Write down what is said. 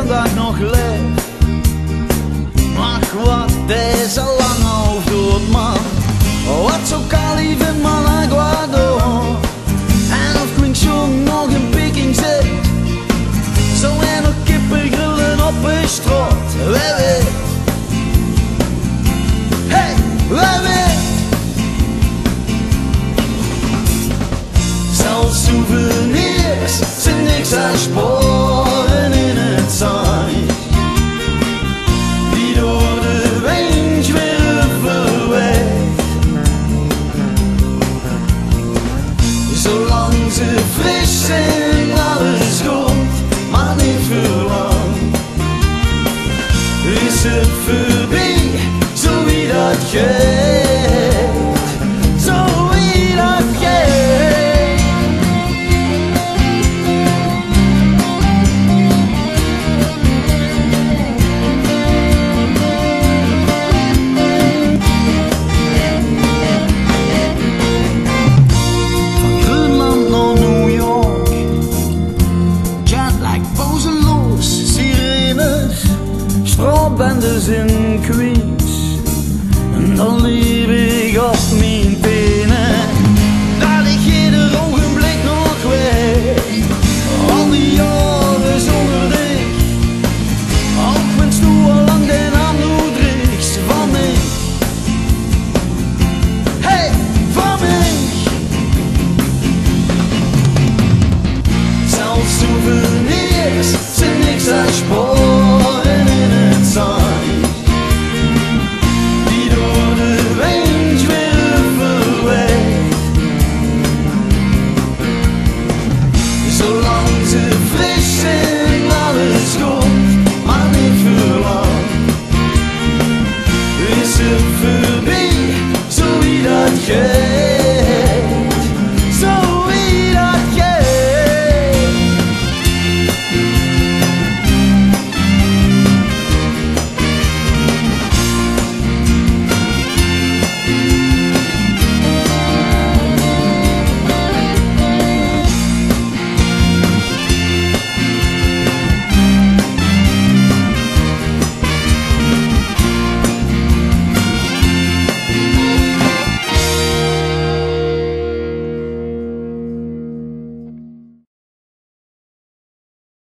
dag nog leef. Ach, wat is al lang al dood, man. Wat zo lief in Managua. En of klinkt jong nog in Peking zit. Zo en nog kippen grillen op een straat. Wie weet. Hey, wie weet. Zelfs souvenirs zijn niks aan sporen in het zand. Die door de wind weer verweegt. Zolang ze fris zijn, alles goed, maar niet voor lang. Is het voorbij, zo wie dat geeft, zo wie dat geeft. Bendes in Queens. En dan liep ik op mijn benen. Daar lig je er ogenblik nog weg. Al die jaren zonder dich. Ook wens du al lang de naam doet richts van mij. Hey, van mij. Zelfs zoveel